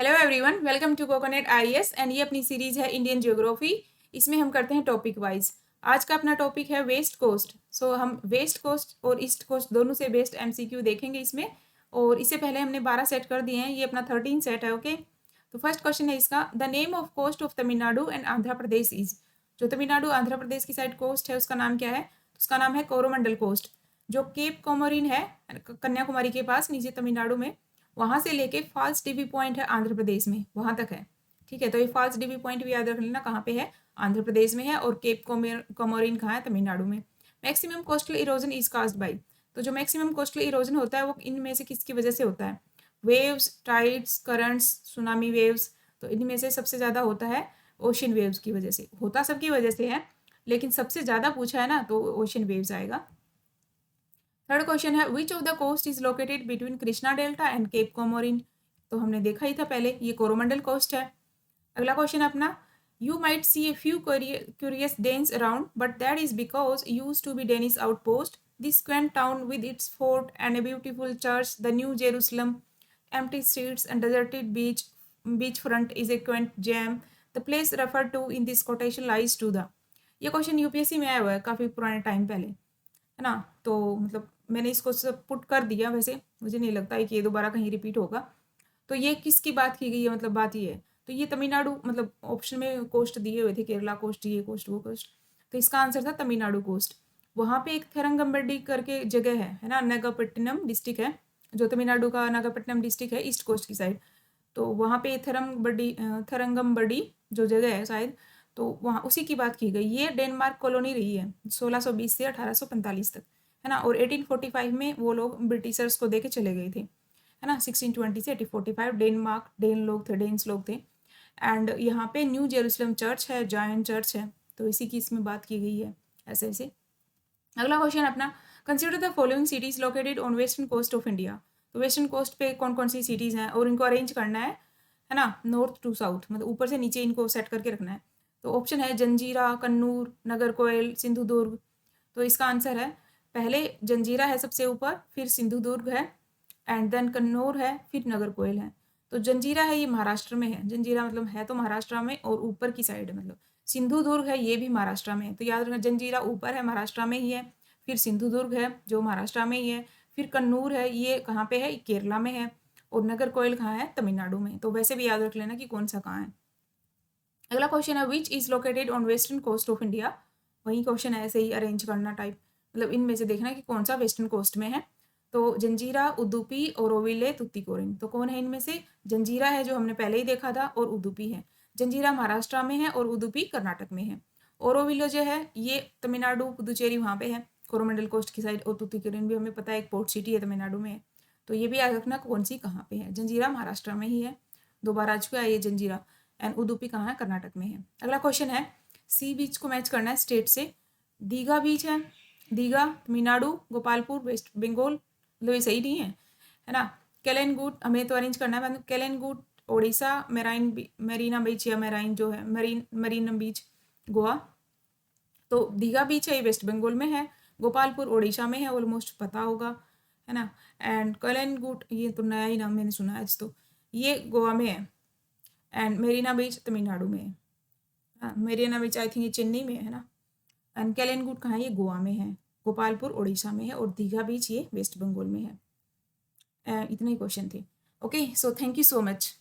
Hello everyone, welcome to Coconut IAS and ये अपनी series है इंडियन ज्योग्राफी। इसमें हम करते हैं टॉपिक वाइज। आज का अपना टॉपिक है वेस्ट कोस्ट। सो हम वेस्ट कोस्ट और ईस्ट कोस्ट दोनों से बेस्ड एमसीक्यू देखेंगे इसमें। और इससे पहले हमने 12 सेट कर दिए हैं, ये अपना 13 सेट है। ओके, तो फर्स्ट क्वेश्चन है इसका, the name of coast of Tamil Nadu and Andhra Pradesh is. जो तमिलनाडु आंध्र प्रदेश की साइड कोस्ट है उसका नाम क्या है? उसका नाम है कोरोमंडल कोस्ट। जो केप कोमोरिन है कन्याकुमारी के पास नीचे तमिलनाडु में, वहां से लेके फॉल्स डीबी पॉइंट है आंध्र प्रदेश में, वहां तक है। ठीक है, तो ये फॉल्स डीबी पॉइंट भी याद रख लेना कहाँ पे है, आंध्र प्रदेश में है। और केप कोमोरिन कहाँ है, तमिलनाडु में। Maximum coastal erosion is caused by. तो जो मैक्सिमम कोस्टल इरोजन होता है वो इनमें से किसकी वजह से होता है? Waves, tides, currents, tsunami waves. तो इनमें से सबसे ज़्यादा होता है ओशन वेव्स की वजह से। होता सबकी वजह से है, लेकिन सबसे ज़्यादा पूछा है ना तो ओशन वेव्स आएगा। थर्ड क्वेश्चन है, which of the coast is located between Krishna delta and Cape Comorin. तो हमने देखा ही था पहले, ये कोरोमंडल कोस्ट है। अगला क्वेश्चन अपना, you might see a few curious Danes around but that is because use to be Danish outpost. This quaint town with its fort and a beautiful church, the new Jerusalem, empty streets and deserted beachfront is a quaint gem. The place referred to in this quotation lies to the। ये question UPSC में आया हुआ है काफ़ी पुराने time पहले, है ना। तो मतलब मैंने इसको सब पुट कर दिया, वैसे मुझे नहीं लगता है कि ये दोबारा कहीं रिपीट होगा। तो ये किसकी बात की गई है, मतलब बात ये है। तो ये तमिलनाडु, मतलब ऑप्शन में कोस्ट दिए हुए थे, केरला कोस्ट, ये कोस्ट, वो कोस्ट। तो इसका आंसर था तमिलनाडु कोस्ट। वहाँ पे एक थेरंगम्बडी करके जगह है ना, नागापट्टिनम डिस्ट्रिक्ट है। जो तमिलनाडु का नागापट्टिनम डिस्ट्रिक्ट है ईस्ट कोस्ट की साइड, तो वहाँ पे थेरंगम्बडी जो जगह है शायद, तो वहाँ उसी की बात की गई। ये डेनमार्क कॉलोनी रही है 1620 से 1845 तक, है ना। और 1845 में वो लोग ब्रिटिशर्स को देके चले गए थे, है ना। 1620 से 1845 डेनमार्क, डेन्स लोग थे। एंड यहाँ पे न्यू जेरूसलम चर्च है, जायंट चर्च है, तो इसी की इसमें बात की गई है, ऐसे ऐसे। अगला क्वेश्चन अपना, consider the following cities located on western coast of India. तो वेस्टर्न कोस्ट पे कौन कौन सी सिटीज़ हैं और इनको अरेंज करना है ना, नॉर्थ टू साउथ, मतलब ऊपर से नीचे इनको सेट करके रखना है। तो ऑप्शन है जंजीरा, कन्नूर, नागरकोइल, सिंधुदुर्ग। तो इसका आंसर है, पहले जंजीरा है सबसे ऊपर, फिर सिंधुदुर्ग है, एंड देन कन्नौर है, फिर नागरकोइल है। तो जंजीरा है ये महाराष्ट्र में है, जंजीरा मतलब है तो महाराष्ट्र में और ऊपर की साइड है, मतलब सिंधुदुर्ग है ये भी महाराष्ट्र में है। तो याद रखना, जंजीरा ऊपर है महाराष्ट्र में ही है, फिर सिंधुदुर्ग है जो महाराष्ट्र में ही है, फिर कन्नूर है, ये कहाँ पे है, केरला में है, और नागरकोइल कहाँ है, तमिलनाडु में। तो वैसे भी याद रख लेना कि कौन सा कहाँ है। अगला क्वेश्चन है, which is located on western coast of India. वही क्वेश्चन है, ऐसे ही अरेंज करना टाइप, मतलब इनमें से देखना कि कौन सा वेस्टर्न कोस्ट में है। तो जंजीरा, उदुपी, ओरोविले, तुतीकोरिन। तो कौन है इनमें से? जंजीरा है जो हमने पहले ही देखा था, और उदुपी है। जंजीरा महाराष्ट्र में है और उदुपी कर्नाटक में है। ओरोविलो जो है ये तमिलनाडु, पुदुचेरी वहाँ पे है, कोरोमंडल कोस्ट की साइड। और तुतीकोरिन भी हमें पता है एक पोर्ट सिटी है, तमिलनाडु में है। तो ये भी याद रखना कौन सी कहाँ पे है। जंजीरा महाराष्ट्र में ही है, 2 बार आ चुका है ये जंजीरा। एंड उदुपी कहाँ है, कर्नाटक में है। अगला क्वेश्चन है, सी बीच को मैच करना है स्टेट से। दीघा बीच है, दीघा तमिलनाडु, गोपालपुर वेस्ट बंगाल, मतलब ये सही नहीं है ना। केलेनगुट हमें तो अरेंज करना है, केलेनगुट ओडिशा, मेरीना बीच या मेराइन जो है, मरीनम बीच गोवा। तो दीघा बीच है ये वेस्ट बंगाल में है, गोपालपुर ओडिशा में है, ऑलमोस्ट पता होगा, है ना। एंड कलेनगुट ये तो नया ही नाम मैंने सुना है आज, तो ये गोवा में है। एंड मेरीना बीच तमिलनाडु में है। हाँ, मेरीना बीच आई थिंक ये चेन्नई में है ना। एंड कैलेनगुट कहाँ है, ये गोवा में है, गोपालपुर ओडिशा में है, और दीघा बीच ये वेस्ट बंगाल में है। इतने ही क्वेश्चन थे। Okay, so thank you so much.